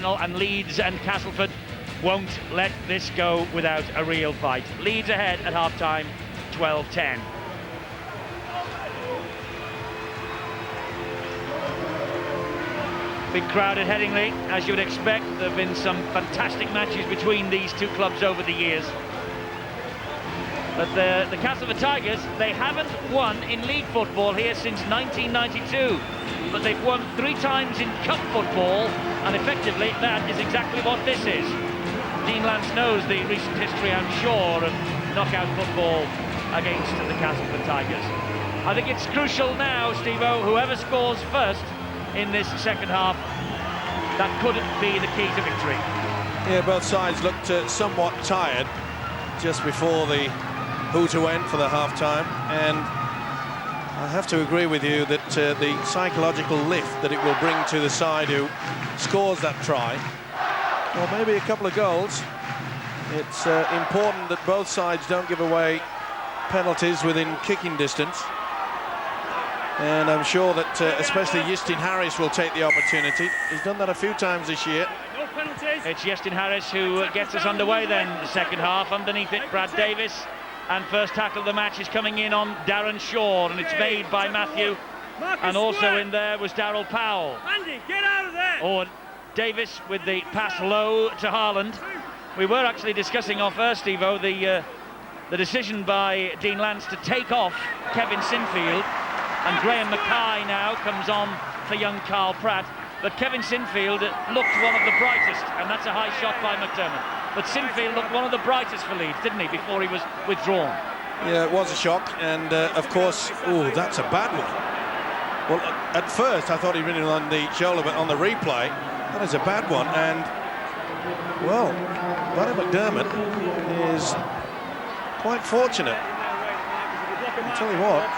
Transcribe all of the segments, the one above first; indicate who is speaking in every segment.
Speaker 1: And Leeds and Castleford won't let this go without a real fight. Leeds ahead at half-time, 12-10. Big crowd at Headingley, as you would expect. There have been some fantastic matches between these two clubs over the years. But the Castleford Tigers, they haven't won in league football here since 1992. But they've won 3 times in cup football, and effectively that is exactly what this is. Dean Lance knows the recent history, I'm sure, of knockout football against the Castleford Tigers. I think it's crucial now, Steve-O, whoever scores first in this second half, that could be the key to victory.
Speaker 2: Yeah, both sides looked somewhat tired just before the hooter went for the half-time, and I have to agree with you that the psychological lift that it will bring to the side who scores that try, or maybe a couple of goals, it's important that both sides don't give away penalties within kicking distance. And I'm sure that especially Justin Harris will take the opportunity. He's done that a few times this year.
Speaker 1: No penalties. It's Justin Harris who gets us underway then, the second half. Underneath it, Brad Davis. And first tackle of the match is coming in on Darren Shaw, and it's made by Matthew. And also in there was Darryl Powell.
Speaker 3: Andy, get out of there!
Speaker 1: Or Davis with the pass low to Haaland. We were actually discussing off air, Steve-O, the decision by Dean Lance to take off Kevin Sinfield. And Graham Mackay now comes on for young Carl Pratt. But Kevin Sinfield looked one of the brightest, and that's a high shot by McDermott. But Sinfield looked one of the brightest for Leeds, didn't he, before he was withdrawn?
Speaker 2: Yeah, it was a shock, and of course, oh, that's a bad one. Well, at first I thought he'd been on the shoulder, but on the replay, that is a bad one. And, well, Barry McDermott is quite fortunate. I'll tell you what.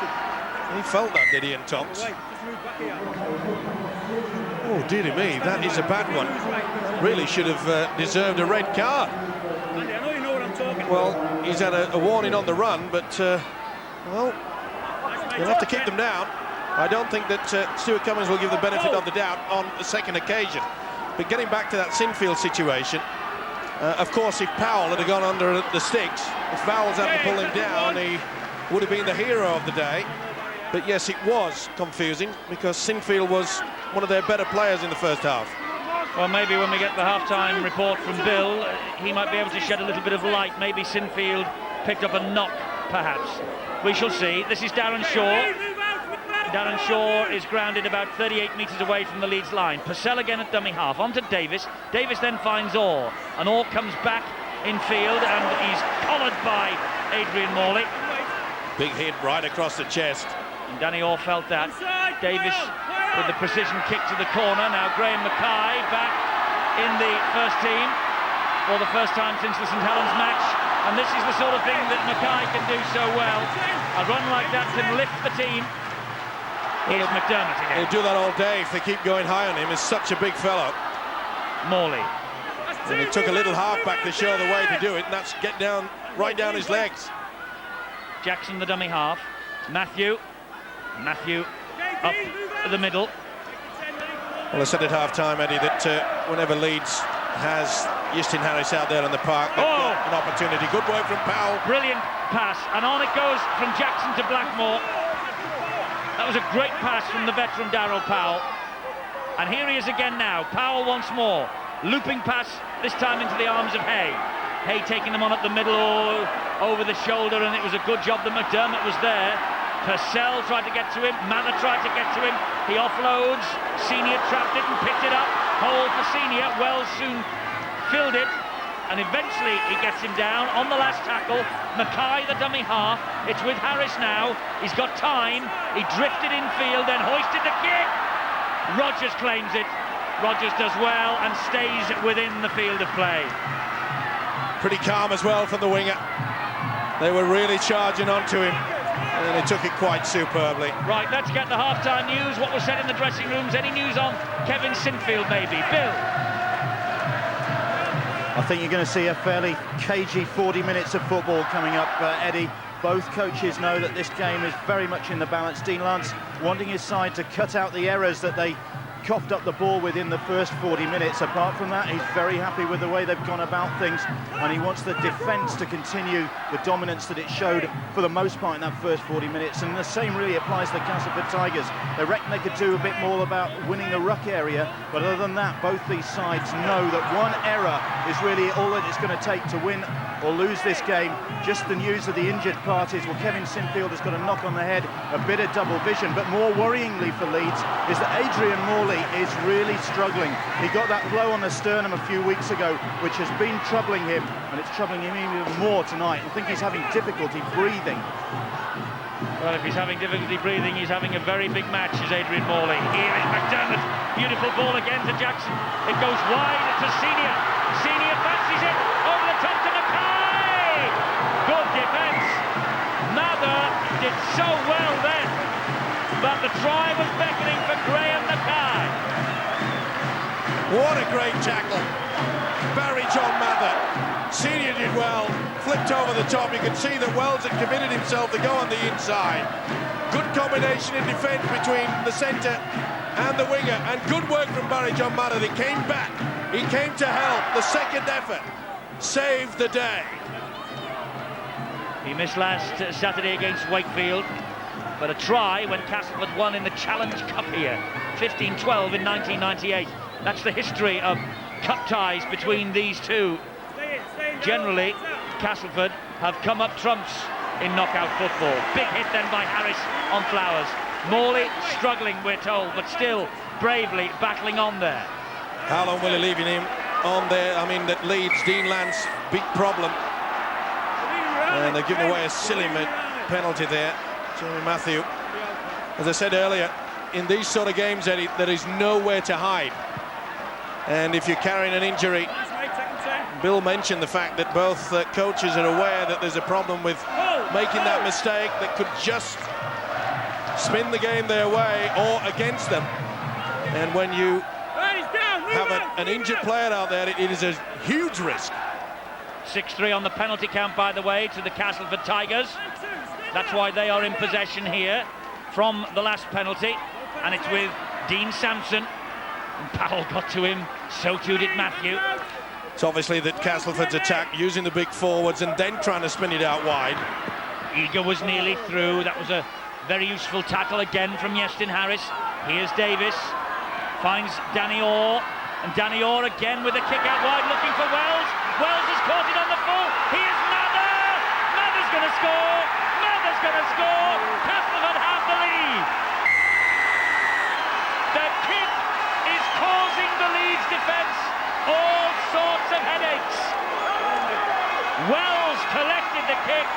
Speaker 2: He felt that, did he, in Tonks? Oh, dearie me, that is a bad one. That really should have deserved a red card.
Speaker 3: Andy, I know you know what I'm talking about.
Speaker 2: Well, he's had a warning on the run, but, well, he'll have to kick them down. I don't think that Stuart Cummins will give the benefit of the doubt on the second occasion. But getting back to that Sinfield situation, of course, if Powell had gone under the sticks, if Vowles had to pull him down, he would have been the hero of the day. But yes, it was confusing because Sinfield was one of their better players in the first half.
Speaker 1: Well, maybe when we get the half-time report from Bill, he might be able to shed a little bit of light. Maybe Sinfield picked up a knock, perhaps. We shall see. This is Darren Shaw. Darren Shaw is grounded about 38 metres away from the Leeds line. Purcell again at dummy half. On to Davis. Davis then finds Orr. And Orr comes back in field, and he's collared by Adrian Morley.
Speaker 2: Big hit right across the chest.
Speaker 1: And Danny Orr felt that. Davis with the precision kick to the corner. Now Graham Mackay back in the first team for the first time since the St Helens match. And this is the sort of thing that Mackay can do so well. A run like that can lift the team. Here's McDermott again.
Speaker 2: He'll do that all day if they keep going high on him. He's such a big fellow.
Speaker 1: Morley.
Speaker 2: And it took a little halfback to show the way to do it, and that's get down, right down his legs.
Speaker 1: Jackson the dummy half. Matthew up the middle.
Speaker 2: Well, I said at half-time, Eddie, that whenever Leeds has Justin Harris out there in the park, they've got an opportunity. Good work from Powell.
Speaker 1: Brilliant pass, and on it goes from Jackson to Blackmore. That was a great pass from the veteran Darryl Powell. And here he is again now. Powell once more. Looping pass, this time into the arms of Hay. Hay taking them on at the middle, over the shoulder, and it was a good job that McDermott was there. Purcell tried to get to him, Mather tried to get to him, he offloads, Senior trapped it and picked it up, hole for Senior, Wells soon filled it, and eventually he gets him down on the last tackle. Mackay the dummy half, it's with Harris now, he's got time, he drifted infield, then hoisted the kick, Rogers claims it, Rogers does well and stays within the field of play.
Speaker 2: Pretty calm as well from the winger, they were really charging onto him. And he took it quite superbly.
Speaker 1: Right, let's get the half-time news. What was said in the dressing rooms? Any news on Kevin Sinfield, maybe? Bill?
Speaker 4: I think you're going to see a fairly cagey 40 minutes of football coming up, Eddie. Both coaches know that this game is very much in the balance. Dean Lance wanting his side to cut out the errors that they coughed up the ball within the first 40 minutes. Apart from that, he's very happy with the way they've gone about things, and he wants the defence to continue the dominance that it showed for the most part in that first 40 minutes. And the same really applies to the Castleford Tigers. They reckon they could do a bit more about winning the ruck area, but other than that, both these sides know that one error is really all that it's going to take to win or lose this game. Just the news of the injured parties. Well, Kevin Sinfield has got a knock on the head, a bit of double vision, but more worryingly for Leeds is that Adrian Morley is really struggling. He got that blow on the sternum a few weeks ago, which has been troubling him, and it's troubling him even more tonight. I think he's having difficulty breathing.
Speaker 1: Well, if he's having difficulty breathing, he's having a very big match, is Adrian Morley. Here is McDermott. Beautiful ball again to Jackson. It goes wide to Senior. Senior fancies it. Over the top to Mackay. Good defence. Mather did so well then. But the try was beckoning for Graham Mackay.
Speaker 2: What a great tackle. Barry John Mather. Senior did well, flipped over the top. You can see that Wells had committed himself to go on the inside. Good combination in defence between the centre and the winger, and good work from Barry John Mather. He came back, he came to help. The second effort saved the day.
Speaker 1: He missed last Saturday against Wakefield, but a try when Castleford won in the Challenge Cup here, 15-12 in 1998. That's the history of cup ties between these two. Generally, Castleford have come up trumps in knockout football. Big hit then by Harris on Flowers. Morley struggling, we're told, but still bravely battling on there.
Speaker 2: How long will he leave him on there? I mean, that Leeds, Dean Lance, big problem. And they've given away a silly penalty there. Jeremy Matthew. As I said earlier, in these sort of games, Eddie, there is nowhere to hide. And if you're carrying an injury, Bill mentioned the fact that both coaches are aware that there's a problem with making that mistake that could just spin the game their way or against them. And when you have an injured player out there, it is a huge risk.
Speaker 1: 6-3 on the penalty count, by the way, to the Castleford Tigers. That's why they are in possession here from the last penalty, and it's with Dean Sampson. And Powell got to him, so too did Matthew.
Speaker 2: It's obviously that Castleford's attack using the big forwards and then trying to spin it out wide.
Speaker 1: Eager was nearly through. That was a very useful tackle again from Yestin Harris. Here's Davis, finds Danny Orr, and Danny Orr again with a kick out wide looking for Wells. Wells has caught it on the full. Here's Mather! Mather's going to score! Mather's going to score! Castleford have the lead! The kick is causing the Leeds defence all sorts of headaches. Wells collected the kick,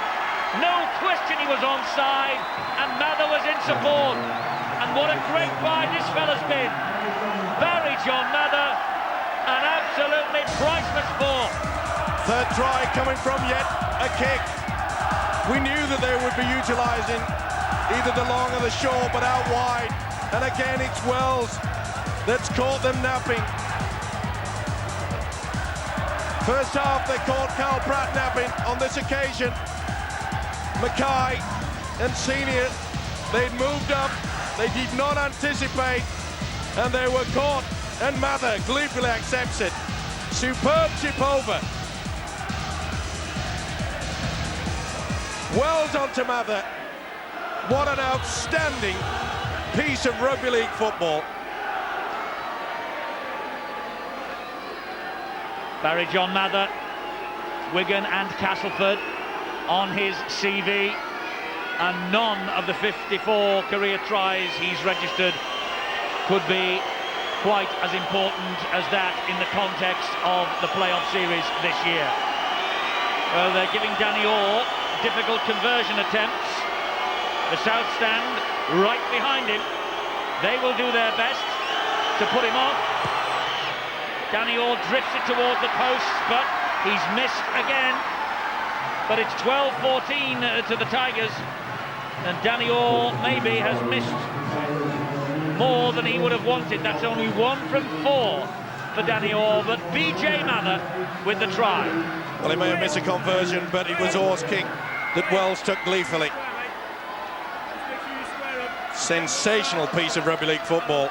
Speaker 1: no question he was onside, and Mather was in support. And what a great buy this fella's been. Barry John Mather, an absolutely priceless ball.
Speaker 2: Third try coming from yet a kick. We knew that they would be utilising either the long or the short, but out wide. And again, it's Wells that's caught them napping. First half, they caught Carl Pratt napping. On this occasion, Mackay and Senior, they'd moved up, they did not anticipate, and they were caught, and Mather gleefully accepts it. Superb chip over. Wells onto Mather. What an outstanding piece of rugby league football.
Speaker 1: Barry John Mather, Wigan and Castleford on his CV, and none of the 54 career tries he's registered could be quite as important as that in the context of the playoff series this year. Well, they're giving Danny Orr difficult conversion attempts. The South stand right behind him. They will do their best to put him off. Danny Orr drifts it towards the post, but he's missed again. But it's 12-14 to the Tigers, and Danny Orr maybe has missed more than he would have wanted. That's only 1 from 4 for Danny Orr, but BJ Mather with the try.
Speaker 2: Well, he may have missed a conversion, but it was Orr's kick that Wells took gleefully. Sensational piece of rugby league football.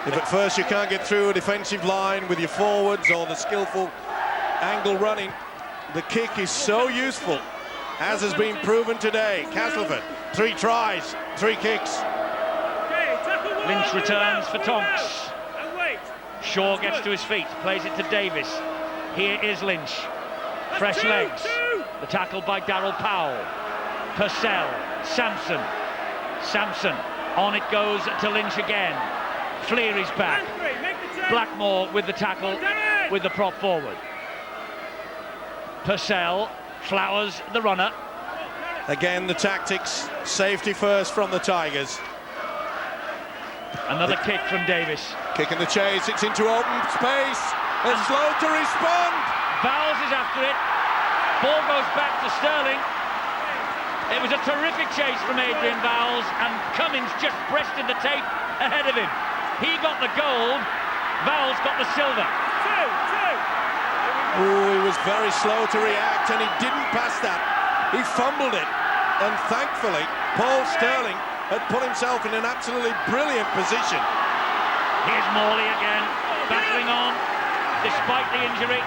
Speaker 2: If at first you can't get through a defensive line with your forwards or the skillful angle running, the kick is so useful, as has been proven today. Castleford, 3 tries, 3 kicks.
Speaker 1: Lynch returns for Tonks. Shaw gets to his feet, plays it to Davis. Here is Lynch. Fresh legs. The tackle by Darryl Powell. Purcell, Sampson. Sampson, on it goes to Lynch again. Fleary's back. Blackmore with the tackle, with the prop forward. Purcell, Flowers, the runner.
Speaker 2: Again, the tactics, safety first from the Tigers.
Speaker 1: Another kick from Davis.
Speaker 2: Kick in the chase, it's into open space. They're slow to respond.
Speaker 1: Vowles is after it. Ball goes back to Sterling. It was a terrific chase from Adrian Vowles, and Cummins just breasted the tape ahead of him. He got the gold, Vowles got the silver.
Speaker 2: Oh, he was very slow to react, and he didn't pass that. He fumbled it, and thankfully, Paul Sterling had put himself in an absolutely brilliant position.
Speaker 1: Here's Morley again, battling on, despite the injury.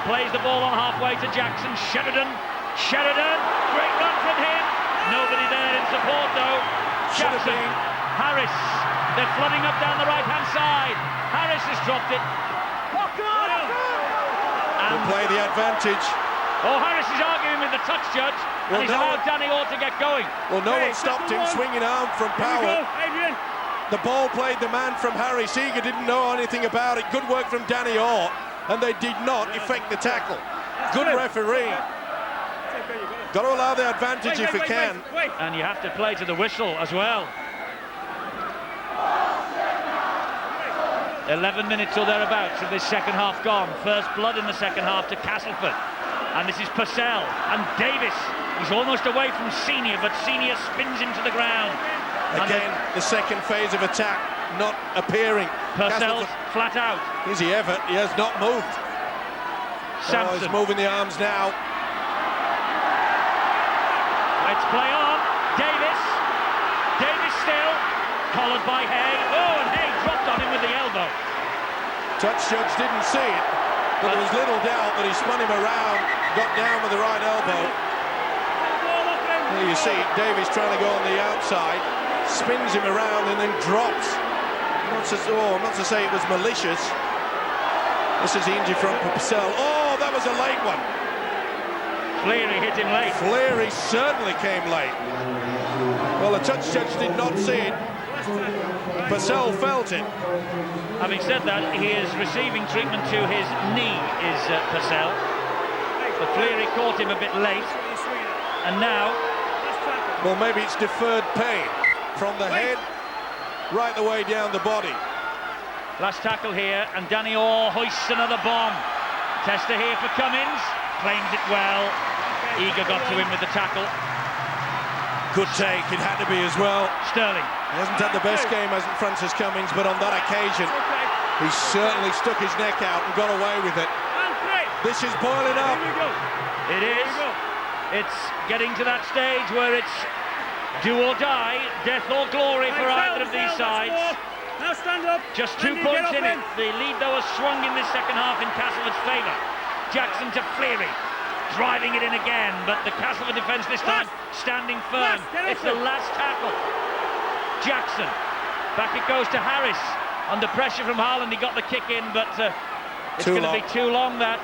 Speaker 1: Plays the ball on halfway to Jackson. Sheridan, great run from him. Nobody there in support though. Jackson, Harris, they're flooding up down the right-hand side. Harris has dropped it.
Speaker 2: We'll play the advantage.
Speaker 1: Oh, Harris is arguing with the touch judge, and he's allowed Danny Orr to get going.
Speaker 2: Well, no one stopped him, swinging arm from Powell. The ball played the man from Harris. Eager didn't know anything about it. Good work from Danny Orr, and they did not effect the tackle. Good referee. Got to allow the advantage if you can.
Speaker 1: And you have to play to the whistle as well. 11 minutes or thereabouts of this second half gone. First blood in the second half to Castleford. And this is Purcell and Davis. He's almost away from Senior, but Senior spins him to the ground.
Speaker 2: Again, the second phase of attack not appearing.
Speaker 1: Purcell's flat out.
Speaker 2: Is he ever? He has not moved.
Speaker 1: Sampson.
Speaker 2: Oh, he's moving the arms now.
Speaker 1: Let's play on. Davis. Davis still. Collared by Hay. Oh, and Hay dropped on him with the elbow.
Speaker 2: Touch judge didn't see it, but there was little doubt that he spun him around, got down with the right elbow. There you see Davis trying to go on the outside, spins him around and then drops. Not to say it was malicious. This is the injury from Purcell. Oh, that was a late one.
Speaker 1: Fleary hit him late.
Speaker 2: Fleary certainly came late. Well, the touch judge did not see it. Purcell felt it.
Speaker 1: Having said that, he is receiving treatment to his knee, is Purcell. But Fleary caught him a bit late. And now...
Speaker 2: Well, maybe it's deferred pain from the head right the way down the body.
Speaker 1: Last tackle here, and Danny Orr hoists another bomb. Tester here for Cummins. Claims it well. Eager got to him with the tackle.
Speaker 2: Good take, it had to be as well.
Speaker 1: Sterling.
Speaker 2: He hasn't had the best game, hasn't Francis Cummins, but on that occasion, he certainly stuck his neck out and got away with it. This is boiling up.
Speaker 1: It is. It's getting to that stage where it's do or die, death or glory for either of these sides.
Speaker 3: Now stand up.
Speaker 1: Just 2 points in it. The lead, though, has swung in this second half in Castleford's favour. Jackson to Fleary. Driving it in again, but the Castleford defence this time standing firm. It's the last tackle. Jackson. Back it goes to Harris. Under pressure from Haaland, he got the kick in, but it's going to be too long, that.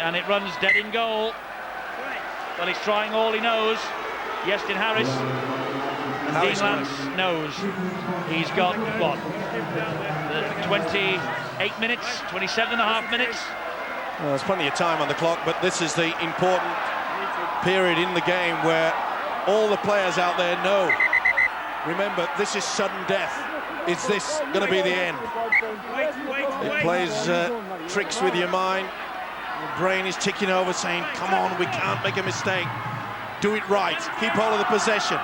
Speaker 1: And it runs dead in goal. Well, he's trying all he knows. Yestin Harris. And Dean Lance knows. He's got, what, 28 minutes, 27 and a half minutes.
Speaker 2: Well, there's plenty of time on the clock, but this is the important period in the game where all the players out there know. Remember, this is sudden death. Is this going to be the end? It plays tricks with your mind. Your brain is ticking over saying, come on, we can't make a mistake. Do it right. Keep hold of the possession.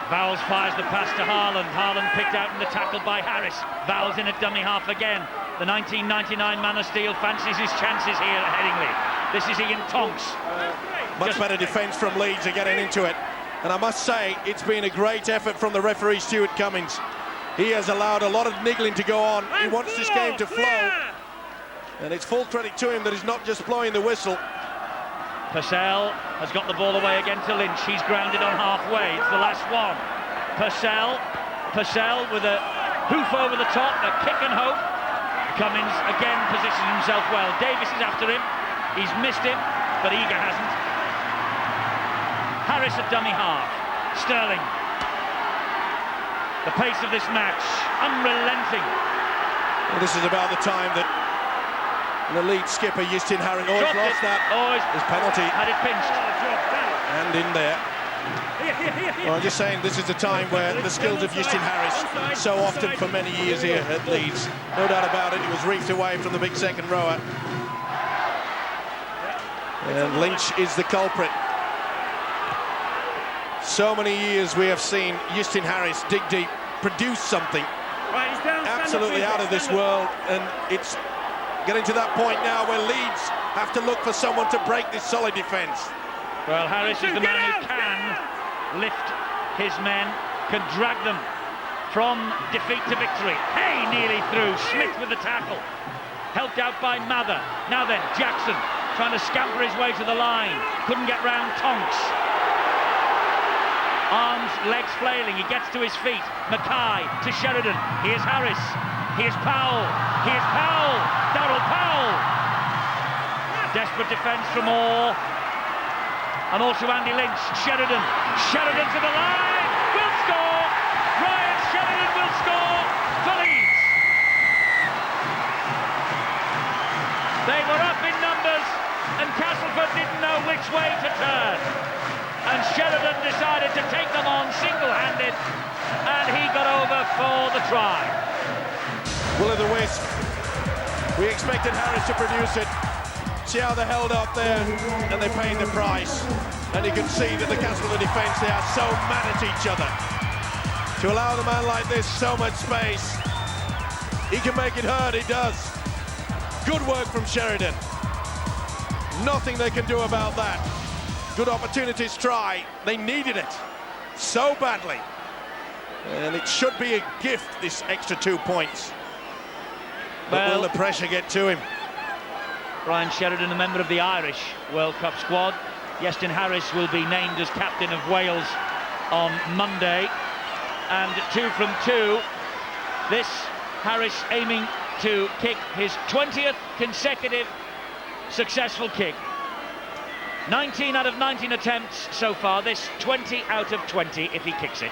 Speaker 1: Vowles fires the pass to Haaland. Haaland picked out in the tackle by Harris. Vowles in at dummy half again. The 1999 Man of Steel fancies his chances here at Headingley. This is Ian Tonks.
Speaker 2: Much better defence from Leeds are getting into it. And I must say, it's been a great effort from the referee, Stuart Cummins. He has allowed a lot of niggling to go on. He wants this game to flow. And it's full credit to him that he's not just blowing the whistle.
Speaker 1: Purcell has got the ball away again to Lynch. He's grounded on halfway. It's the last one. Purcell with a hoof over the top, a kick and hope. Cummins again positions himself well. Davis is after him. He's missed him, but Eager hasn't. Harris at dummy half. Sterling. The pace of this match, unrelenting.
Speaker 2: Well, this is about the time that the lead skipper, Justin Harris, he's lost that. His penalty.
Speaker 1: Had it pinched.
Speaker 2: And in there. Well, I'm just saying, this is the time where the skills of Justin Harris, so often for many years here at Leeds, no doubt about it, he was reefed away from the big second rower. And Lynch is the culprit. So many years we have seen Justin Harris dig deep, produce something absolutely out of this world, and it's getting to that point now where Leeds have to look for someone to break this solid defence.
Speaker 1: Well, Harris is the man who can lift his men, can drag them from defeat to victory. Hey, nearly through. Smith with the tackle. Helped out by Mather. Now then, Jackson trying to scamper his way to the line. Couldn't get round Tonks. Arms, legs flailing. He gets to his feet. Mackay to Sheridan. Here's Harris. Here's Powell. Here's Powell. Darryl Powell. Desperate defence from Orr. And also Andy Lynch. Sheridan to the line, will score. Ryan Sheridan will score for Leeds. They were up in numbers and Castleford didn't know which way to turn. And Sheridan decided to take them on single-handed, and he got over for the try.
Speaker 2: Will o' the wisp. We expected Harris to produce it. See how they held up there, and they paid the price. And you can see that the Castleford defence, they are so mad at each other. To allow the man like this so much space, he can make it hurt, he does. Good work from Sheridan. Nothing they can do about that. Good opportunities try. They needed it so badly. And it should be a gift, this extra 2 points. But will the pressure get to him?
Speaker 1: Ryan Sheridan, a member of the Irish World Cup squad. Justin Harris will be named as captain of Wales on Monday. And 2 from 2. This Harris aiming to kick his 20th consecutive successful kick. 19 out of 19 attempts so far. This 20 out of 20 if he kicks it.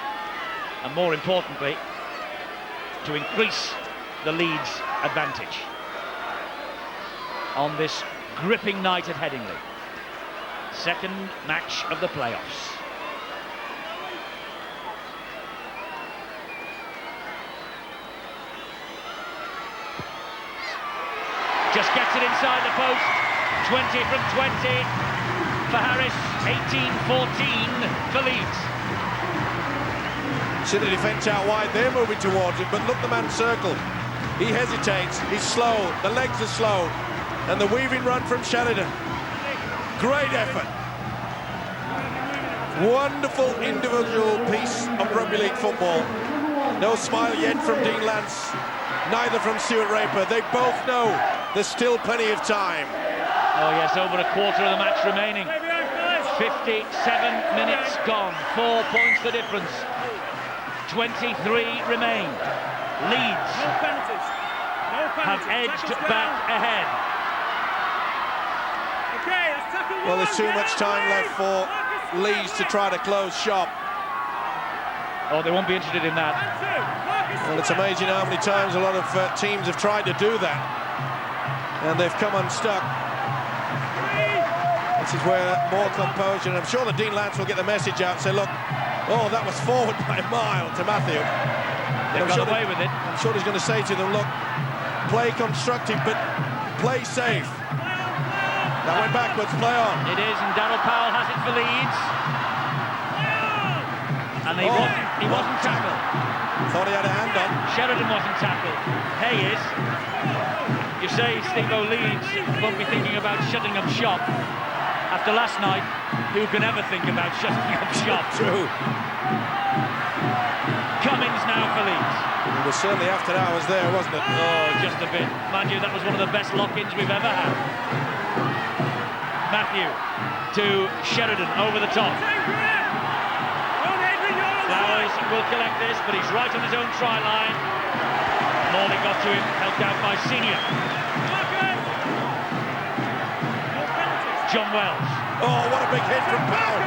Speaker 1: And more importantly, to increase the Leeds advantage on this gripping night at Headingley. Second match of the playoffs. Just gets it inside the post. 20 from 20 for Harris. 18-14 for Leeds.
Speaker 2: See the defence out wide, they're moving towards him, but look, the man circled. He hesitates, he's slow, the legs are slow, and the weaving run from Sheridan. Great effort. Wonderful individual piece of rugby league football. No smile yet from Dean Lance, neither from Stuart Raper. They both know there's still plenty of time.
Speaker 1: Oh yes, over a quarter of the match remaining. 57 minutes gone, 4 points the difference. 23 remain. Leeds have edged back ahead.
Speaker 2: Well, there's too much time left for Leeds to try to close shop.
Speaker 1: Oh, they won't be interested in that.
Speaker 2: Well, it's amazing how many times a lot of teams have tried to do that, and they've come unstuck. This is where more composure, and I'm sure that Dean Lance will get the message out and say, look, oh, that was forward by a mile to Matthew.
Speaker 1: They've got away with it.
Speaker 2: I'm sure he's going to say to them, look, play constructive, but play safe. That went backwards, play on.
Speaker 1: It is, and Darryl Powell has it for Leeds. And he wasn't tackled.
Speaker 2: Thought he had a hand on.
Speaker 1: Sheridan wasn't tackled. Hay is. You say Steve-O Leeds won't be thinking about shutting up shop. After last night, who can ever think about shutting up shop?
Speaker 2: True.
Speaker 1: Cummins now for Leeds.
Speaker 2: It was certainly after hours there, wasn't it?
Speaker 1: Oh, just a bit. Mind you, that was one of the best lock-ins we've ever had. Matthew to Sheridan over the top. Flowers will collect this, but he's right on his own try line. Morley got to him, helped out by Senior. John Wells.
Speaker 2: Oh, what a big hit from Powell.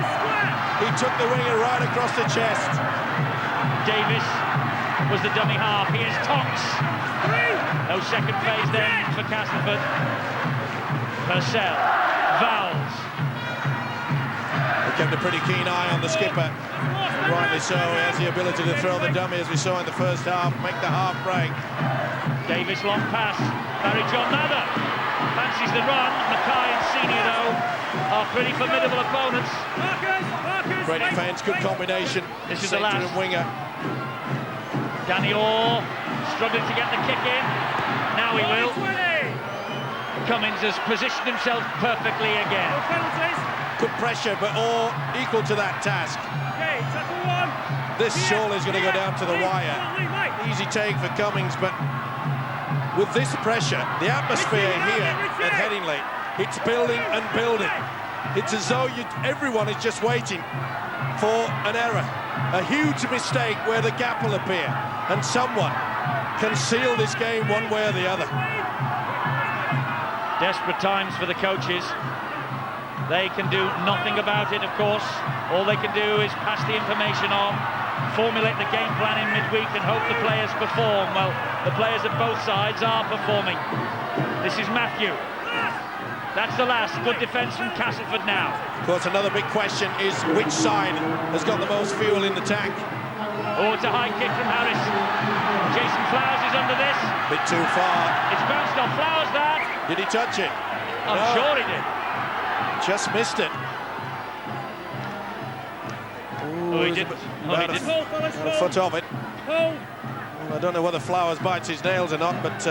Speaker 2: He took the winger right across the chest.
Speaker 1: Davis was the dummy half. Here's Tonks. No second phase then for Castleford. Purcell. Vowles.
Speaker 2: He kept a pretty keen eye on the skipper. Rightly so. He has the ability to throw the dummy, as we saw in the first half, make the half break.
Speaker 1: Davis long pass. Barry John Mather fancies the run. Mackay and Senior, though, are pretty formidable opponents.
Speaker 2: Great defence, good combination.
Speaker 1: This is the last.
Speaker 2: And winger.
Speaker 1: Danny Orr struggling to get the kick in. Now he will. Cummins has positioned himself perfectly again.
Speaker 2: Good pressure, but Orr equal to that task. This surely is going to go down to the wire. Easy take for Cummins, but with this pressure, the atmosphere here at Headingley, it's building and building. It's as though everyone is just waiting for an error, a huge mistake where the gap will appear, and someone can seal this game one way or the other.
Speaker 1: Desperate times for the coaches. They can do nothing about it, of course. All they can do is pass the information on, formulate the game plan in midweek and hope the players perform. Well, the players at both sides are performing. This is Matthew. That's the last. Good defence from Castleford now.
Speaker 2: Of course, another big question is which side has got the most fuel in the tank.
Speaker 1: Oh, it's a high kick from Harris. Jason Flowers is under this.
Speaker 2: Bit too far.
Speaker 1: It's bounced off Flowers, that.
Speaker 2: Did he touch it?
Speaker 1: I'm sure he did.
Speaker 2: Just missed it.
Speaker 1: Oh, he didn't. Oh, he didn't.
Speaker 2: About a foot of it. Well, I don't know whether Flowers bites his nails or not, but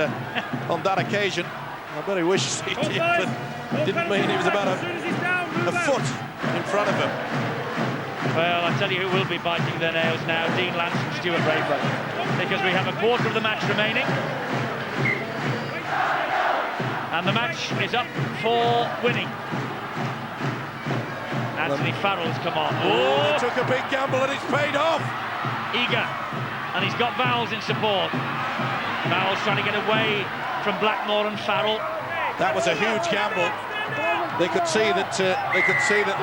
Speaker 2: on that occasion, I bet he wishes he did, but didn't mean he was about a foot in front of him.
Speaker 1: Well, I tell you who will be biting their nails now, Dean Lance and Stuart Rayford, because we have a quarter of the match remaining. And the match is up for winning. Anthony Farrell's come on.
Speaker 2: Oh, they took a big gamble and it's paid off.
Speaker 1: Eager, and he's got Vowles in support. Vowles trying to get away from Blackmore and Farrell.
Speaker 2: That was a huge gamble. They could see that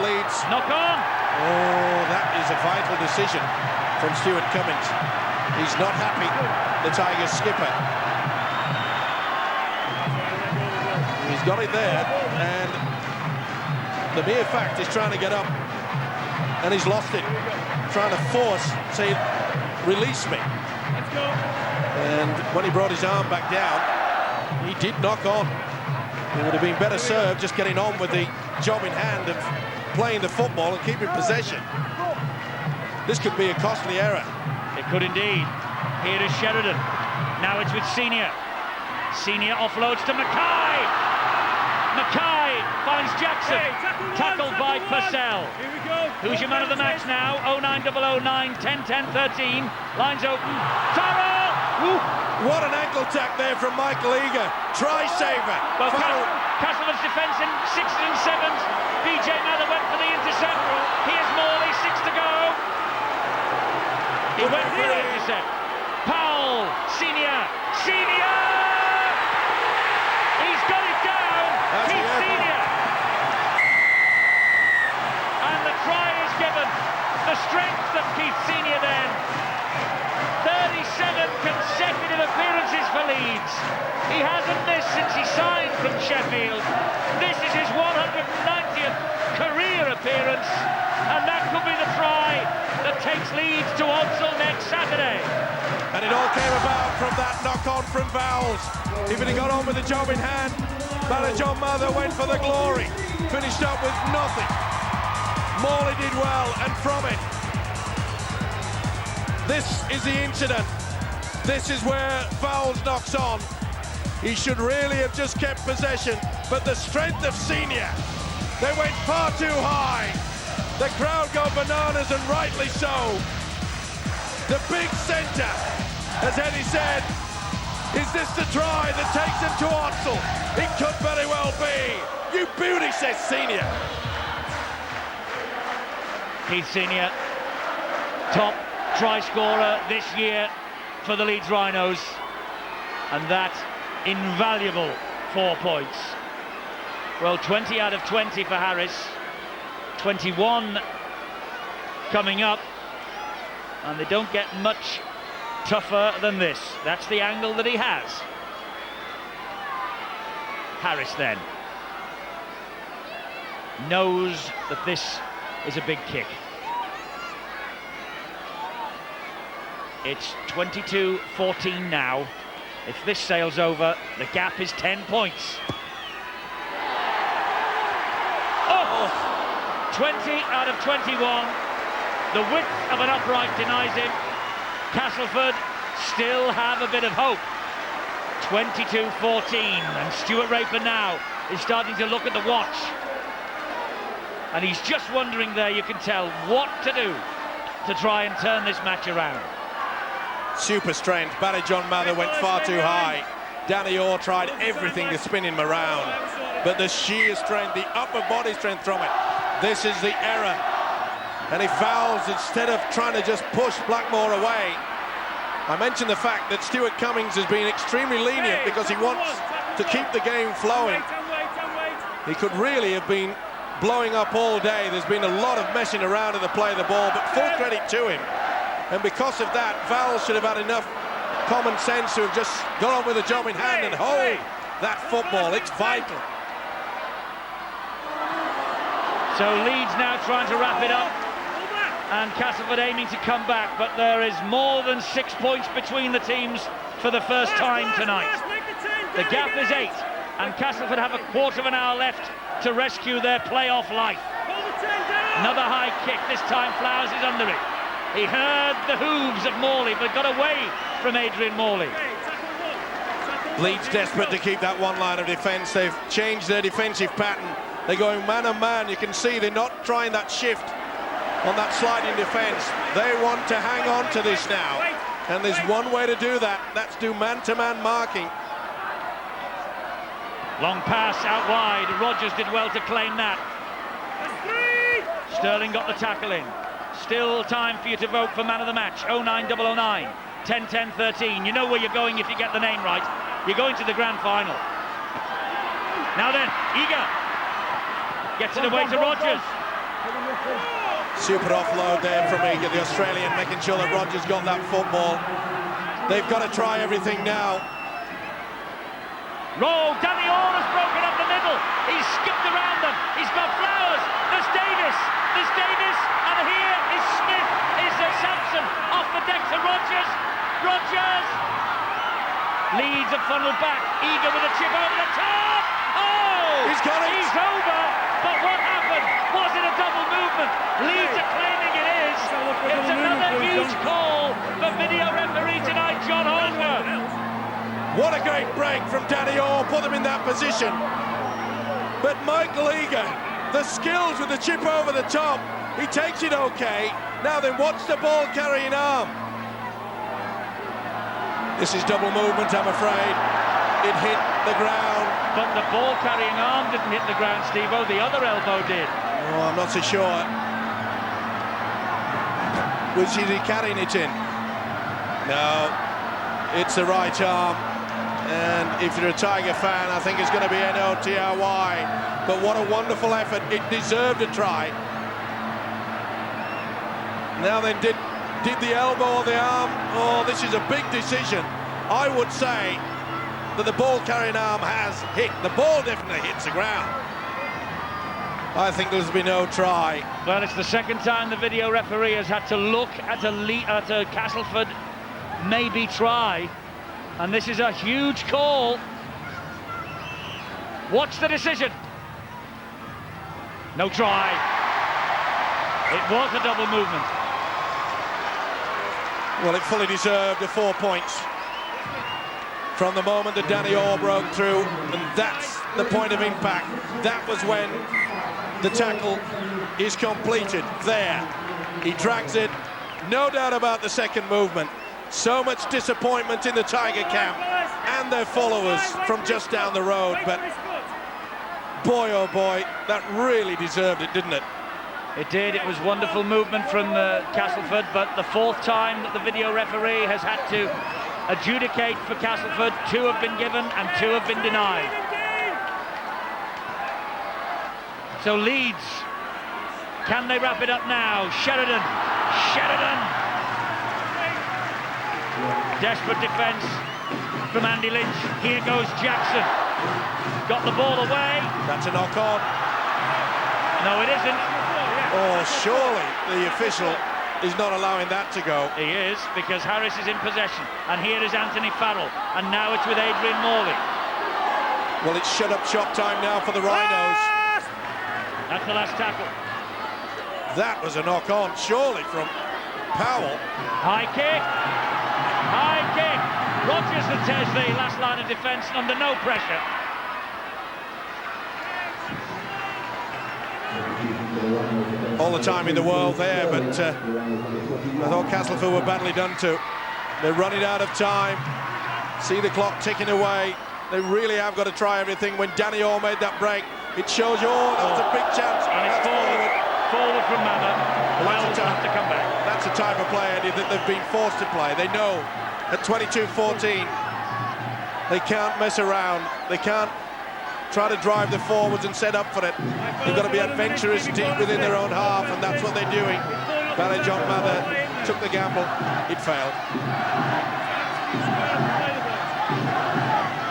Speaker 2: Leeds.
Speaker 1: Knock on.
Speaker 2: Oh, that is a vital decision from Stuart Cummins. He's not happy, the Tigers skipper. He's got it there, and the mere fact he's trying to get up, and he's lost it. Trying to force, say, release me.
Speaker 3: Let's go.
Speaker 2: And when he brought his arm back down, he did knock on. It would have been better served just getting on with the job in hand of playing the football and keeping possession. This could be a costly error.
Speaker 1: It could indeed. Here is Sheridan. Now it's with Senior. Senior offloads to Mackay. Mackay finds Jackson. Tackled by Purcell.
Speaker 3: Here we go.
Speaker 1: Who's your man of the match now? 09009 10 10 13. Lines open. Farrell! Woo.
Speaker 2: What an ankle tack there from Michael Eager. Try saver.
Speaker 1: Well, Castleman's defence in 6s and 7s. BJ Mather went for the intercept. Here's Morley, 6 to go. He went for the intercept. Powell, Senior. He's got it down. Keith Senior. And the try is given. The strength of Keith Senior then. 37 consecutive appearances for Leeds. He hasn't missed since he signed from Sheffield. This is his 190th career appearance, and that could be the try that takes Leeds to Odsal next Saturday.
Speaker 2: And it all came about from that knock-on from Vowles. If he'd got on with the job in hand, John Mather went for the glory. Finished up with nothing. Morley did well, and from it, this is the incident. This is where Vowles knocks on. He should really have just kept possession, but the strength of Senior, they went far too high. The crowd go bananas, and rightly so. the big centre. As Eddie said, is this the try that takes him to Odsel? It could very well be. You beauty, says Senior.
Speaker 1: Keith Senior, top try scorer this year for the Leeds Rhinos, and that invaluable 4 points. Well, 20 out of 20 for Harris, 21 coming up, and they don't get much tougher than this. That's the angle that he has. Harris then knows that this is a big kick. It's 22-14 now. If this sails over, the gap is 10 points. Oh! 20 out of 21. The width of an upright denies him. Castleford still have a bit of hope. 22-14, and Stuart Raper now is starting to look at the watch. And he's just wondering there, you can tell, what to do to try and turn this match around.
Speaker 2: Super strength. Barry John Mather went far too high. Danny Orr tried everything to spin him around, but the sheer strength, the upper body strength from it, this is the error. And he fouls instead of trying to just push Blackmore away. I mentioned the fact that Stuart Cummings has been extremely lenient because he wants to keep the game flowing. He could really have been blowing up all day. There's been a lot of messing around in the play of the ball, but full credit to him. And because of that, Val should have had enough common sense to have just got on with the job in hand and hold that football. It's vital.
Speaker 1: So Leeds now trying to wrap it up, and Castleford aiming to come back, but there is more than 6 points between the teams for the first time tonight. The gap is 8, and Castleford have a quarter of an hour left to rescue their playoff life. Another high kick, this time Flowers is under it. He heard the hooves of Morley, but got away from Adrian Morley.
Speaker 2: Leeds desperate to keep that one line of defence. They've changed their defensive pattern. They're going man-on-man. You can see they're not trying that shift on that sliding defence. They want to hang on to this now. And there's one way to do that. That's do man-to-man marking.
Speaker 1: Long pass out wide. Rodgers did well to claim that. Sterling got the tackle in. Still time for you to vote for man of the match. 09009 10-10-13. You know where you're going if you get the name right. You're going to the grand final. Now then, Eager gets it away to Rodgers.
Speaker 2: Super offload there from Eager, the Australian, making sure that Rodgers got that football. They've got to try everything now.
Speaker 1: Roll, Danny Orr has broken up the middle. He's skipped around them. He's got Flowers. There's Davis. And here is Smith. Is Sampson off the deck to Rodgers. Leeds have funneled back. Eager with a chip over the top. Oh!
Speaker 2: He's got it.
Speaker 1: He's over. But what happened? Was it a double movement? Leeds are claiming it is. It's another huge call for video referee tonight, John Holdsworth.
Speaker 2: What a great break from Danny Orr, put them in that position. But Michael Eager, the skills with the chip over the top, he takes it okay. Now then, what's the ball carrying arm? This is double movement, I'm afraid. It hit the ground.
Speaker 1: But the ball carrying arm didn't hit the ground, Steve-O. The other elbow did.
Speaker 2: Oh, I'm not so sure. Was he carrying it in? No, it's the right arm. And if you're a Tiger fan, I think it's going to be NOTRY. But what a wonderful effort. It deserved a try. Now then, did the elbow or the arm? Oh, this is a big decision. I would say that the ball carrying arm has hit. The ball definitely hits the ground. I think there's been no try.
Speaker 1: Well, it's the second time the video referee has had to look at a Castleford maybe try. And this is a huge call. Watch the decision. No try. It was a double movement.
Speaker 2: Well, it fully deserved the 4 points from the moment that Danny Orr broke through, and that's the point of impact. That was when the tackle is completed. There, he drags it No doubt about the second movement. So much disappointment in the Tiger camp and their followers from just down the road, but boy oh boy, that really deserved it, didn't it?
Speaker 1: It did. It was wonderful movement from Castleford, but the fourth time that the video referee has had to adjudicate for Castleford. 2 have been given and 2 have been denied. So Leeds, can they wrap it up now? Sheridan. Desperate defence from Andy Lynch. Here goes Jackson. Got the ball away.
Speaker 2: That's a knock on.
Speaker 1: No, it isn't.
Speaker 2: Oh, surely the official is not allowing that to go.
Speaker 1: He is, because Harris is in possession. And here is Anthony Farrell. And now it's with Adrian Morley.
Speaker 2: Well, it's shut up shop time now for the Rhinos.
Speaker 1: That's the last tackle.
Speaker 2: That was a knock on, surely from Powell.
Speaker 1: High kick. Rogers and Tesley, last line of defence, under no pressure.
Speaker 2: All the time in the world there, but I thought Castleford were badly done to. They're running out of time. See the clock ticking away. They really have got to try everything. When Danny Orr made that break, it shows you, that was a big chance.
Speaker 1: And it's forward from Mama. Well, will have to come back.
Speaker 2: That's the type of play, Eddie, that they've been forced to play. They know at 22-14 they can't mess around. They can't try to drive the forwards and set up for it. They've got to be adventurous deep within their own half, and that's what they're doing. John Mather took the gamble. It failed.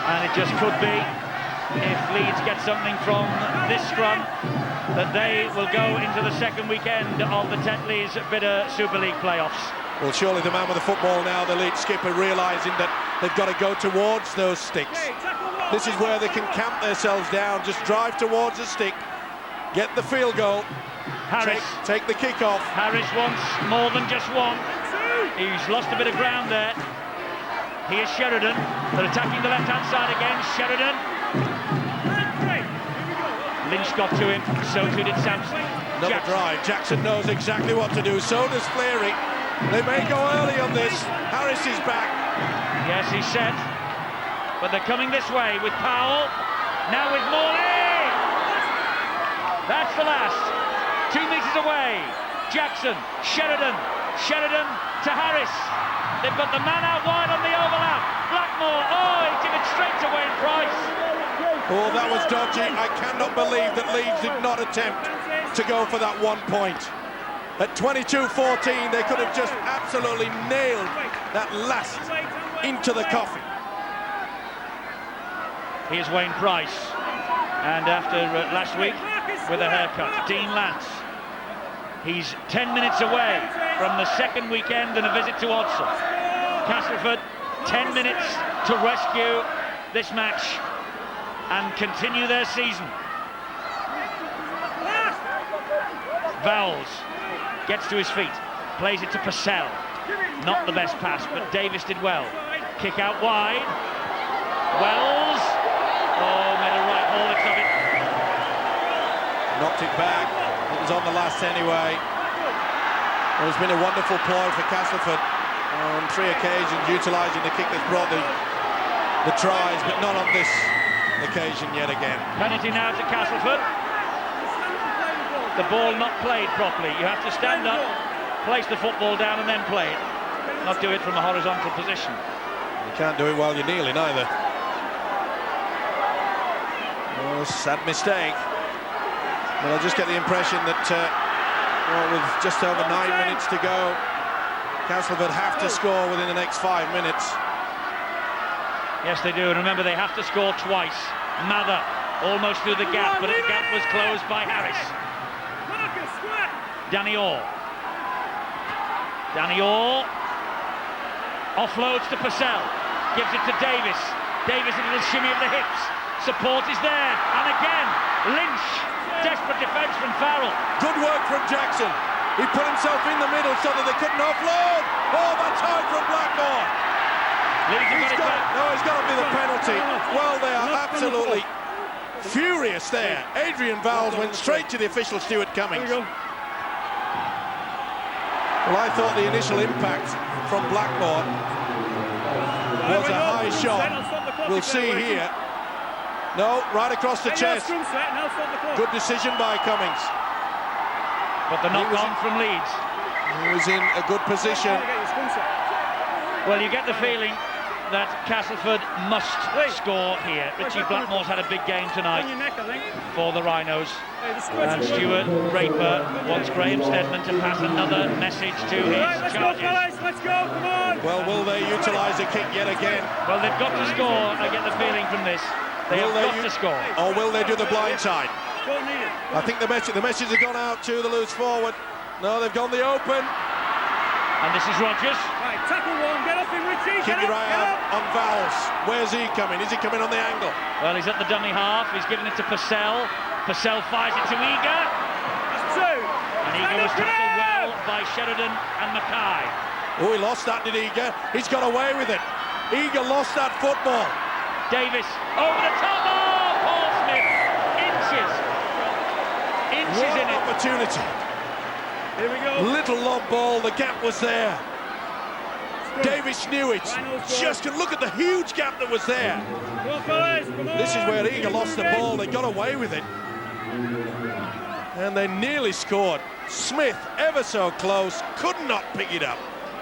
Speaker 1: And it just could be, if Leeds get something from this scrum, that they will go into the second weekend of the Tetley's Bidder Super League playoffs.
Speaker 2: Well, surely the man with the football now, the lead skipper, realising that they've got to go towards those sticks. This is where they can camp themselves down, just drive towards the stick, get the field goal,
Speaker 1: Harris.
Speaker 2: Take the kick off.
Speaker 1: Harris wants more than just one. He's lost a bit of ground there. Here's Sheridan. They're attacking the left-hand side again. Sheridan. Lynch got to him, so too did Sampson.
Speaker 2: Another drive. Jackson knows exactly what to do. So does Fleary. They may go early on this. Harris is back.
Speaker 1: Yes, he's set. But they're coming this way with Powell. Now with Morley. That's the last. 2 meters away. Jackson. Sheridan to Harris. They've got the man out wide on the overlap. Blackmore. Oh, he took it straight to Wayne Price.
Speaker 2: Oh, that was dodgy. I cannot believe that Leeds did not attempt to go for that 1 point. At 22-14, they could have just absolutely nailed that last into the coffin. Here's
Speaker 1: Wayne Price. And after last week, with a haircut, Dean Lance. He's 10 minutes away from the second weekend and a visit to Odsal. Castleford, 10 minutes to rescue this match and continue their season. Vowles gets to his feet, plays it to Purcell. Not the best pass, but Davis did well. Kick out wide. Wells. Oh, made a right haul of it.
Speaker 2: Knocked it back. It was on the last anyway. Well, it's been a wonderful ploy for Castleford on 3 occasions, utilising the kick that's brought the tries, but not on this occasion yet again.
Speaker 1: Penalty now to Castleford. The ball not played properly. You have to stand up, place the football down and then play it. Not do it from a horizontal position.
Speaker 2: You can't do it while you're kneeling either. Oh, sad mistake. But I just get the impression that with just over 9 minutes to go, Castleford have to score within the next 5 minutes.
Speaker 1: Yes, they do, and remember they have to score twice. Mather almost through the gap, but the gap was closed by Harris. Danny Orr offloads to Purcell, gives it to Davis. Davis, a little shimmy of the hips. Support is there, and again Lynch. Desperate defence from Farrell.
Speaker 2: Good work from Jackson. He put himself in the middle so that they couldn't offload. Oh, that's high from Blackmore. It's got to be the penalty. Well, they are absolutely furious there. Adrian Vowles went straight to the official, Stuart Cummings. Well, I thought the initial impact from Blackmore was a high shot. We'll see here. No, right across the chest. Good decision by Cummings.
Speaker 1: But the knock on from Leeds.
Speaker 2: He was in a good position.
Speaker 1: Well, you get the feeling that Castleford must score here. Richie Blackmore's had a big game tonight for the Rhinos. And Stuart Raper wants Graham Steadman to pass another message to his charges.
Speaker 3: Let's go, come on!
Speaker 2: Well, will they utilise a kick yet again?
Speaker 1: Well, they've got to score, I get the feeling from this. They have got to score.
Speaker 2: Or will they do the blind side?
Speaker 3: Don't need it.
Speaker 2: I think the message has gone out to the loose forward. No, they've gone the open.
Speaker 1: And this is Rogers.
Speaker 3: Right, tackle one, get up in Richie,
Speaker 2: Keep your eye out on Vowles. Where's he coming? Is he coming on the angle?
Speaker 1: Well, he's at the dummy half. He's giving it to Purcell. Purcell fires it to Eager.
Speaker 3: That's two.
Speaker 1: And Eager was tackled well by Sheridan and Mackay.
Speaker 2: Oh, he lost that, did Eager? He's got away with it. Eager lost that football.
Speaker 1: Davis over the top. Oh, Paul Smith. Inches
Speaker 2: What
Speaker 1: in
Speaker 2: an
Speaker 1: it.
Speaker 2: opportunity.
Speaker 3: Here we go.
Speaker 2: Little long ball, the gap was there. Davis knew it. Just can look at the huge gap that was there.
Speaker 3: Come on, fellas, come on.
Speaker 2: This is where Eager lost the ball. They got away with it. And they nearly scored. Smith, ever so close, could not pick it up.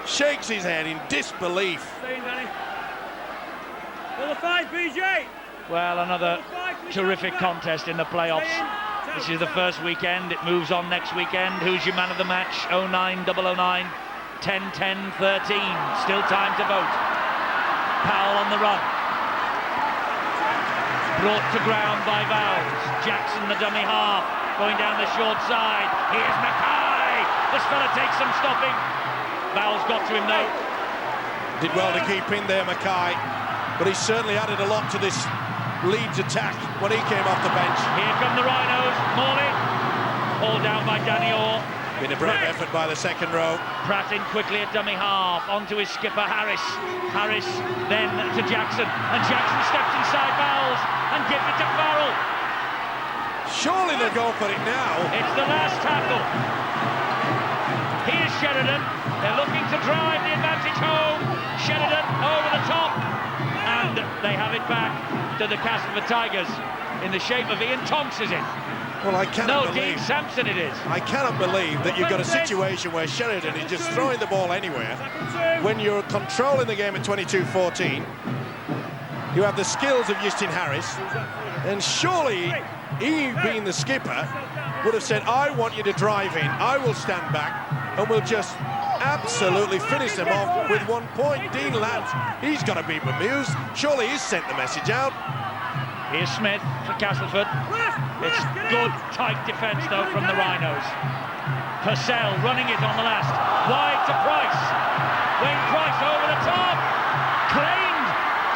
Speaker 2: Shakes his head in disbelief.
Speaker 3: Stay in, Danny. Pull the 5, BJ.
Speaker 1: Well, another terrific contest in the playoffs. This is the first weekend. It moves on next weekend. Who's your man of the match? 09009 10-10-13. Still time to vote. Powell on the run. Brought to ground by Vowles. Jackson, the dummy half, going down the short side. Here's Mackay. This fella takes some stopping. Vowles got to him though.
Speaker 2: Did well to keep in there, Mackay. But he certainly added a lot to this Leeds attack when he came off the bench.
Speaker 1: Here come the Rhinos. Morley. All down by Danny Orr.
Speaker 2: Been a brave effort by the second row.
Speaker 1: Pratt in quickly at dummy half, onto his skipper Harris. Harris then to Jackson, and Jackson steps inside Vowles and gives it to Farrell.
Speaker 2: Surely they're going for it now.
Speaker 1: It's the last tackle. Here's Sheridan. They're looking to drive the advantage home. Sheridan over the top, and they have it back to the Castleford Tigers in the shape of Ian Tonks is in.
Speaker 2: Well, I cannot
Speaker 1: No,
Speaker 2: believe.
Speaker 1: Dean Sampson it is.
Speaker 2: I cannot believe that you've got a situation where Sheridan is just throwing the ball anywhere. When you're controlling the game at 22-14, you have the skills of Justin Harris, and surely he, being the skipper, would have said, I want you to drive in, I will stand back, and we'll just absolutely finish them off with 1 point. Dean Lads, he's got to be bemused. Surely he's sent the message out.
Speaker 1: Here's Smith for Castleford. It's good, tight defence, though, from the Rhinos. Purcell running it on the last. Wide to Price. Wayne Price over the top. Claimed.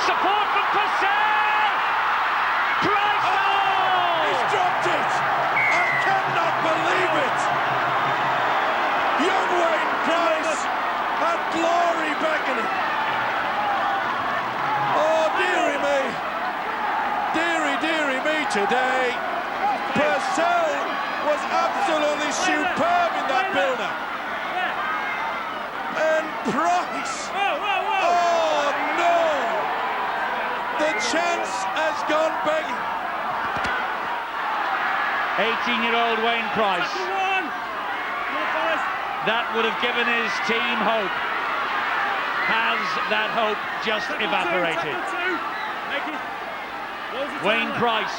Speaker 1: Support from Purcell. Price. Oh!
Speaker 2: He's dropped it. I cannot believe it. Young Wayne Price had glory beckoning. Oh, dearie me. Dearie me today. Purcell was absolutely superb in that build-up. And Price. Oh, no. The chance has gone begging.
Speaker 1: 18-year-old Wayne Price. That would have given his team hope. Has that hope just evaporated? Wayne Price,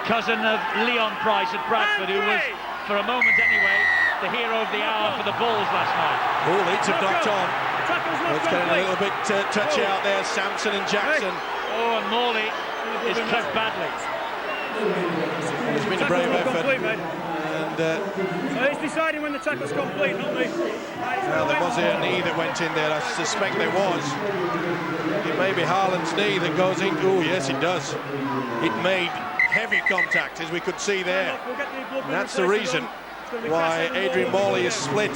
Speaker 1: cousin of Leon Price at Bradford, who was, for a moment anyway, the hero of the hour for the Bulls last night.
Speaker 2: Oh, Leeds have knocked on. Oh, it's getting a little bit touchy out there, Sampson and Jackson.
Speaker 1: Oh, and Morley is clipped badly.
Speaker 2: It's been a brave effort. And
Speaker 3: So he's deciding when the tackle's complete, not me.
Speaker 2: well, there was a knee that went in there. I suspect there was. It may be Haaland's knee that goes in. Oh, yes, it does. It made heavy contact, as we could see there. And that's the reason why Adrian Morley is split.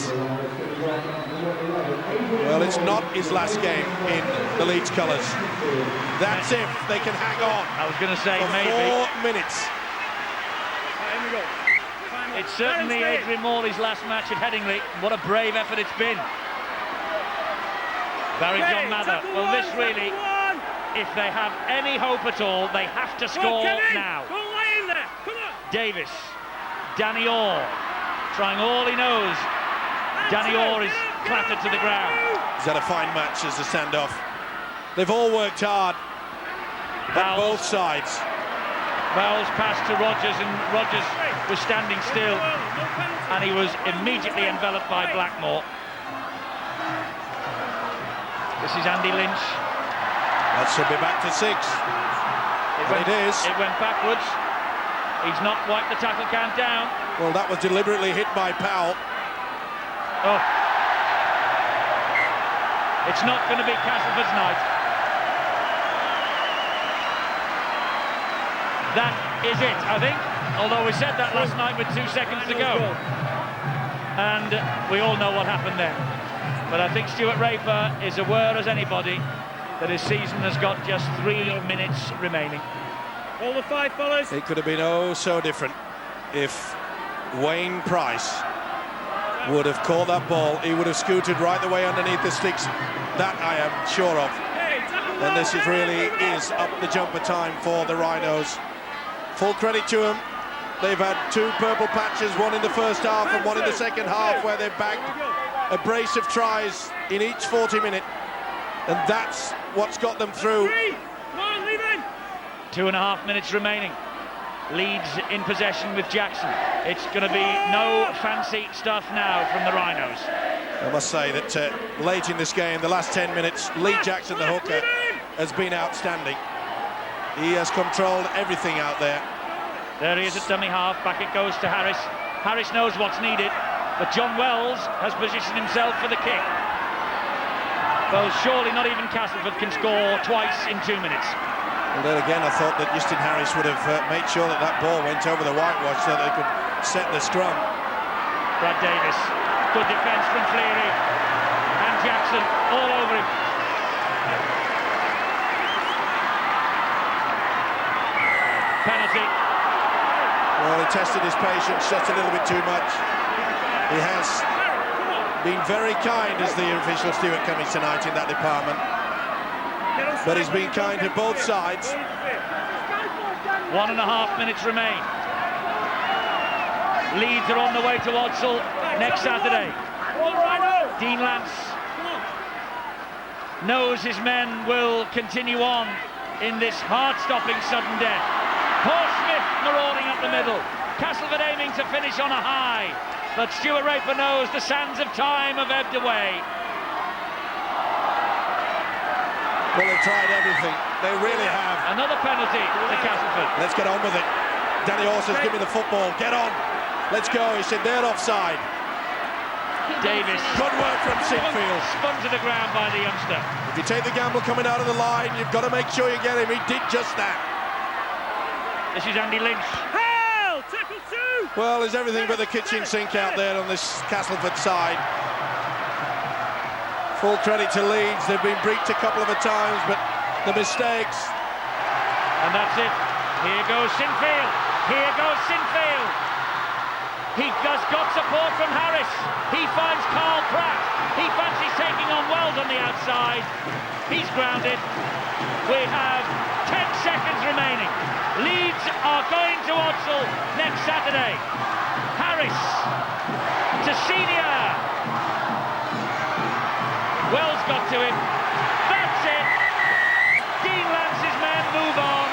Speaker 2: Well, it's not his last game in the Leeds colours. That's if they can hang on.
Speaker 1: I was going to say
Speaker 2: for
Speaker 1: maybe.
Speaker 2: 4 minutes.
Speaker 3: Here we go. 5
Speaker 1: It's certainly Adrian Morley's last match at Headingley. What a brave effort it's been. Barry John Mather. Well, this really, if they have any hope at all, they have to score now. Davis, Danny Orr, trying all he knows. Danny Orr is clattered to the ground.
Speaker 2: He's had a fine match as a standoff. They've all worked hard on both sides.
Speaker 1: Vowles passed to Rodgers, and Rodgers was standing still, and he was immediately enveloped by Blackmore. This is Andy Lynch.
Speaker 2: That should be back to 6. It is.
Speaker 1: It went backwards. He's not wiped the tackle count down.
Speaker 2: Well, that was deliberately hit by Powell.
Speaker 1: Oh. It's not going to be Castleford's night. That is it, I think. Although we said that last night with 2 seconds to go. And we all know what happened then. But I think Stuart Raper is aware as anybody that his season has got just 3 minutes remaining.
Speaker 3: All the 5 fellas.
Speaker 2: It could have been oh so different if Wayne Price would have caught that ball. He would have scooted right the way underneath the sticks. That I am sure of. And this is really up the jumper time for the Rhinos. Full credit to them. They've had 2 purple patches, one in the first half and one in the second half, where they've bagged a brace of tries in each 40 minute. And that's what's got them through.
Speaker 1: 2.5 minutes remaining. Leeds in possession with Jackson. It's going to be no fancy stuff now from the Rhinos.
Speaker 2: I must say that late in this game, the last 10 minutes, Lee Jackson, the hooker, has been outstanding. He has controlled everything out there.
Speaker 1: There he is at dummy half. Back it goes to Harris. Harris knows what's needed, but John Wells has positioned himself for the kick. Well, surely not even Castleford can score twice in 2 minutes.
Speaker 2: Well, then again, I thought that Justin Harris would have made sure that that ball went over the whitewash so that they could set the scrum.
Speaker 1: Brad Davis, good defence from Fleary, and Jackson all over him. Penalty.
Speaker 2: Well, he tested his patience just a little bit too much. He has been very kind as the official Stuart Cummings tonight in that department. But he's been kind to both sides.
Speaker 1: 1.5 minutes remain. Leeds are on the way to Odsal next Saturday. Dean Lance knows his men will continue on in this heart-stopping sudden death. Paul Smith marauding up the middle. Castleford aiming to finish on a high. But Stuart Raper knows the sands of time have ebbed away.
Speaker 2: Well, they've tried everything. They really have.
Speaker 1: Another penalty to Castleford.
Speaker 2: Let's get on with it. Danny Orr says, give me the football. Get on. Let's go. He said, they're offside.
Speaker 1: Davis.
Speaker 2: Good work from Sinfield.
Speaker 1: Spun to the ground by the youngster.
Speaker 2: If you take the gamble coming out of the line, you've got to make sure you get him. He did just that.
Speaker 1: This is Andy Lynch.
Speaker 3: Hell! Tackle 2!
Speaker 2: Well, there's everything but the kitchen sink out there on this Castleford side. Full credit to Leeds. They've been breached a couple of times, but the mistakes.
Speaker 1: And that's it. Here goes Sinfield. Here goes Sinfield. He has got support from Harris. He finds Carl Pratt. He fancies taking on Wells on the outside. He's grounded. We have 10 seconds remaining. Leeds are going to Odsal next Saturday. Harris to Senior. Wells got to him. That's it. Dean Lance's men move on.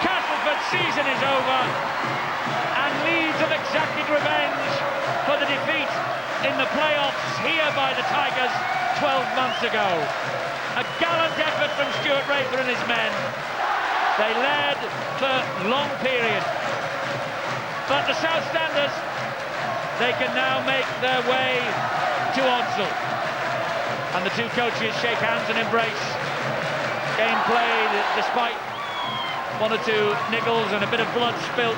Speaker 1: Castleford's season is over. And Leeds have exacted revenge for the defeat in the playoffs here by the Tigers 12 months ago. A gallant effort from Stuart Raper and his men. They led for long period. But the South Standers, they can now make their way to Odsal. And the two coaches shake hands and embrace. Game played despite 1 or 2 niggles and a bit of blood spilt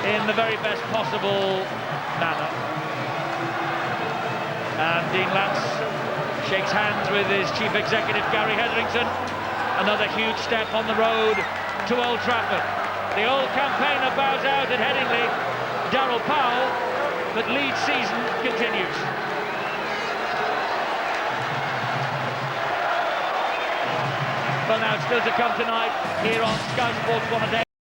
Speaker 1: in the very best possible manner. And Dean Lance shakes hands with his chief executive Gary Hetherington. Another huge step on the road to Old Trafford. The old campaigner bows out at Headingley. Darryl Powell, but Leeds' season continues. Well, now it's still to come tonight here on Sky Sports 1 a day.